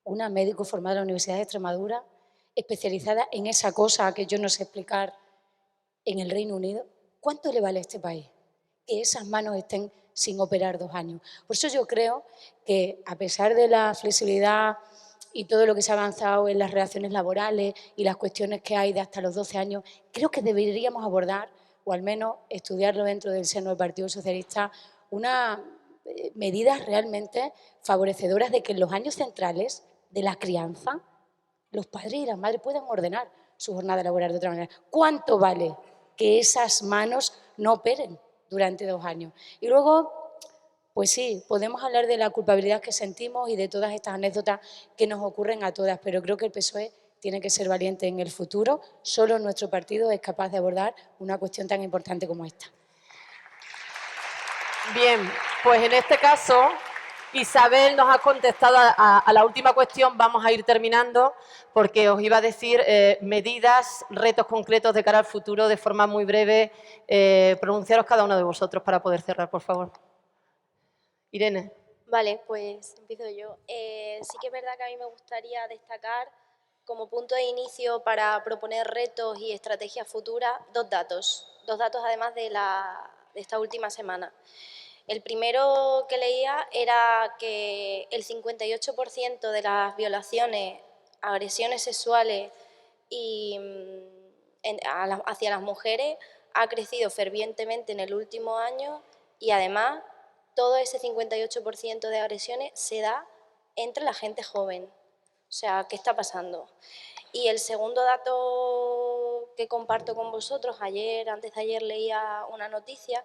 Una médico formada en la Universidad de Extremadura, especializada en esa cosa que yo no sé explicar en el Reino Unido, ¿cuánto le vale a este país que esas manos estén sin operar 2 años? Por eso yo creo que, a pesar de la flexibilidad y todo lo que se ha avanzado en las relaciones laborales y las cuestiones que hay de hasta los 12 años, creo que deberíamos abordar, o al menos estudiarlo dentro del seno del Partido Socialista, unas medidas realmente favorecedoras de que en los años centrales de la crianza los padres y las madres puedan ordenar su jornada laboral de otra manera. ¿Cuánto vale que esas manos no operen durante 2 años? Y luego, pues sí, podemos hablar de la culpabilidad que sentimos y de todas estas anécdotas que nos ocurren a todas, pero creo que el PSOE tiene que ser valiente en el futuro. Solo nuestro partido es capaz de abordar una cuestión tan importante como esta. Bien, pues en este caso Isabel nos ha contestado a la última cuestión. Vamos a ir terminando porque os iba a decir medidas, retos concretos de cara al futuro de forma muy breve. Pronunciaros cada uno de vosotros para poder cerrar, por favor. Irene. Vale, pues empiezo yo. Sí que es verdad que a mí me gustaría destacar como punto de inicio para proponer retos y estrategias futuras 2 datos. 2 datos además de esta última semana. El primero que leía era que el 58% de las violaciones, agresiones sexuales hacia las mujeres ha crecido fervientemente en el último año, y además todo ese 58% de agresiones se da entre la gente joven. O sea, ¿qué está pasando? Y el segundo dato que comparto con vosotros, antes de ayer leía una noticia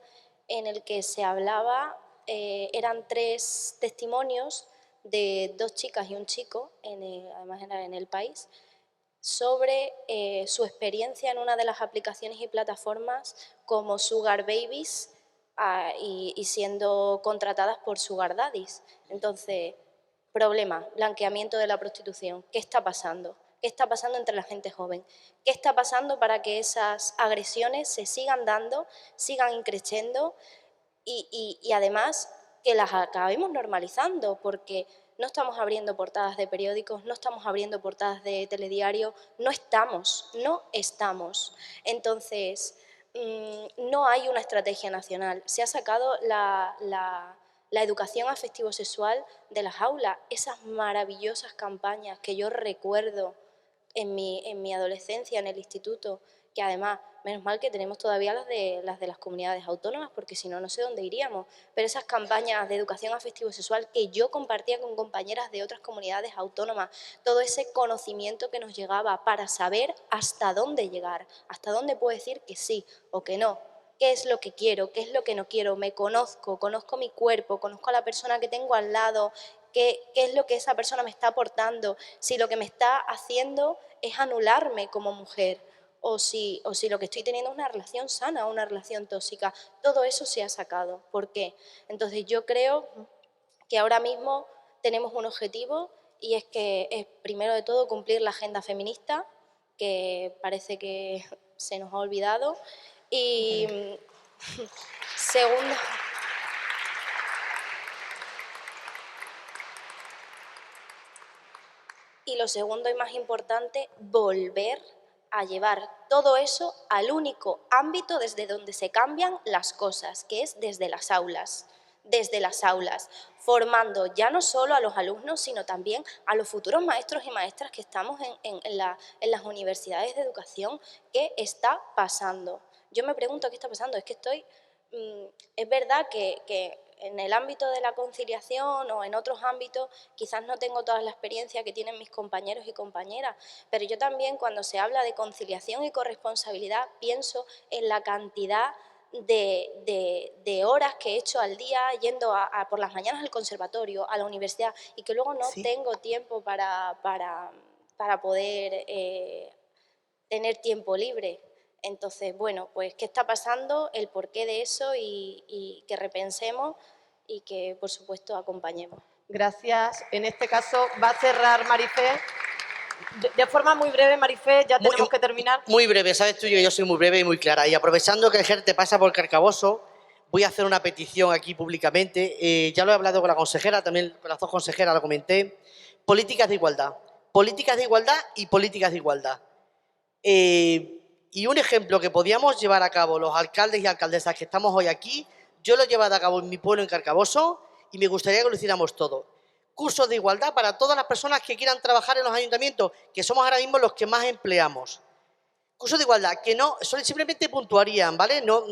en el que se hablaba, eran 3 testimonios de 2 chicas y un chico, además en el país, sobre su experiencia en una de las aplicaciones y plataformas como Sugar Babies y siendo contratadas por Sugar Daddies. Entonces, problema, blanqueamiento de la prostitución. ¿Qué está pasando? ¿Qué está pasando entre la gente joven? ¿Qué está pasando para que esas agresiones se sigan dando, sigan increciendo y además que las acabemos normalizando? Porque no estamos abriendo portadas de periódicos, no estamos abriendo portadas de telediario, no estamos. Entonces, no hay una estrategia nacional. Se ha sacado la educación afectivo-sexual de las aulas, esas maravillosas campañas que yo recuerdo en mi adolescencia, en el instituto, que además, menos mal que tenemos todavía las de las comunidades autónomas, porque si no, no sé dónde iríamos. Pero esas campañas de educación afectivo-sexual que yo compartía con compañeras de otras comunidades autónomas, todo ese conocimiento que nos llegaba para saber hasta dónde llegar, hasta dónde puedo decir que sí o que no, qué es lo que quiero, qué es lo que no quiero, me conozco mi cuerpo, conozco a la persona que tengo al lado, qué es lo que esa persona me está aportando, si lo que me está haciendo es anularme como mujer, o si lo que estoy teniendo es una relación sana, una relación tóxica. Todo eso se ha sacado. ¿Por qué? Entonces yo creo que ahora mismo tenemos un objetivo y es que es, primero de todo, cumplir la agenda feminista, que parece que se nos ha olvidado, y segundo... Y lo segundo y más importante, volver a llevar todo eso al único ámbito desde donde se cambian las cosas, que es desde las aulas, formando ya no solo a los alumnos, sino también a los futuros maestros y maestras que estamos en las universidades de educación. ¿Qué está pasando? Yo me pregunto qué está pasando, es que es verdad que en el ámbito de la conciliación o en otros ámbitos quizás no tengo toda la experiencia que tienen mis compañeros y compañeras, pero yo también cuando se habla de conciliación y corresponsabilidad pienso en la cantidad de horas que he hecho al día yendo por las mañanas al conservatorio, a la universidad, y que luego no tengo tiempo para poder tener tiempo libre. Entonces, bueno, pues qué está pasando, el porqué de eso y que repensemos y que, por supuesto, acompañemos. Gracias. En este caso va a cerrar Marifé. De forma muy breve, Marifé, ya tenemos que terminar. Muy breve, sabes tú que yo soy muy breve y muy clara. Y aprovechando que el GER te pasa por Carcaboso, voy a hacer una petición aquí públicamente. Ya lo he hablado con la consejera, también con las dos consejeras lo comenté. Políticas de igualdad. Políticas de igualdad y políticas de igualdad. Y un ejemplo que podíamos llevar a cabo los alcaldes y alcaldesas que estamos hoy aquí, yo lo he llevado a cabo en mi pueblo, en Carcaboso, y me gustaría que lo hiciéramos todos. Cursos de igualdad para todas las personas que quieran trabajar en los ayuntamientos, que somos ahora mismo los que más empleamos. Cursos de igualdad, que no, simplemente puntuarían, ¿vale? No,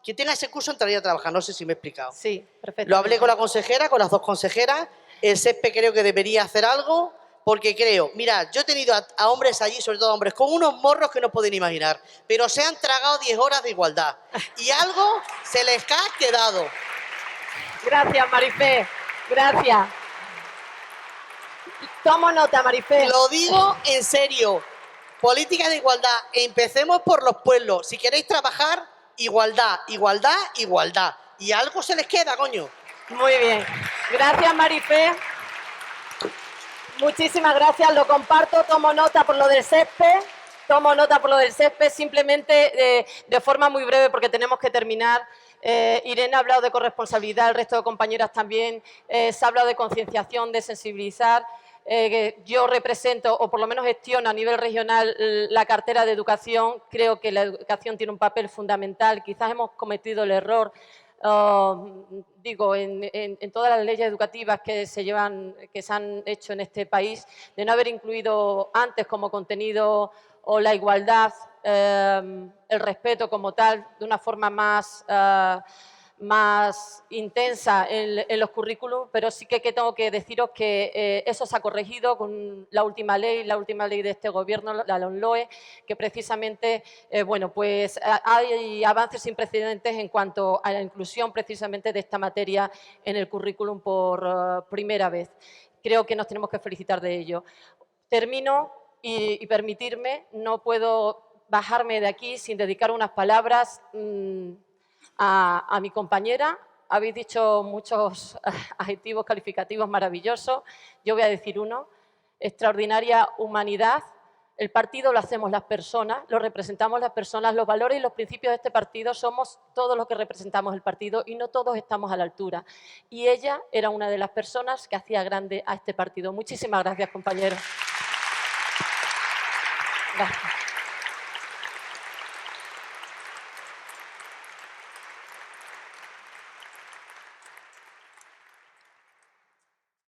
quien tenga ese curso entraría a trabajar, no sé si me he explicado. Sí, perfecto. Lo hablé con la consejera, con las dos consejeras, el SESPE creo que debería hacer algo, porque creo, mira, yo he tenido a hombres allí, sobre todo hombres, con unos morros que no pueden imaginar, pero se han tragado 10 horas de igualdad y algo se les ha quedado. Gracias, Marifé. Gracias. Tomo nota, Marifé. Lo digo en serio. Política de igualdad. Empecemos por los pueblos. Si queréis trabajar, igualdad, igualdad, igualdad. Y algo se les queda, coño. Muy bien. Gracias, Marifé. Muchísimas gracias, lo comparto, tomo nota por lo del césped, simplemente de forma muy breve porque tenemos que terminar. Irene ha hablado de corresponsabilidad, el resto de compañeras también, se ha hablado de concienciación, de sensibilizar. Yo represento, o por lo menos gestiono a nivel regional, la cartera de educación. Creo que la educación tiene un papel fundamental. Quizás hemos cometido el error, en todas las leyes educativas que se han hecho en este país, de no haber incluido antes como contenido o la igualdad, el respeto como tal, de una forma más intensa en los currículums, pero sí que tengo que deciros que eso se ha corregido con la última ley de este gobierno, la LOMLOE, que precisamente, pues hay avances sin precedentes en cuanto a la inclusión precisamente de esta materia en el currículum por primera vez. Creo que nos tenemos que felicitar de ello. Termino y permitirme, no puedo bajarme de aquí sin dedicar unas palabras a mi compañera. Habéis dicho muchos adjetivos calificativos maravillosos. Yo voy a decir uno: extraordinaria humanidad. El partido lo hacemos las personas, lo representamos las personas. Los valores y los principios de este partido somos todos los que representamos el partido y no todos estamos a la altura. Y ella era una de las personas que hacía grande a este partido. Muchísimas gracias, compañeros. Gracias.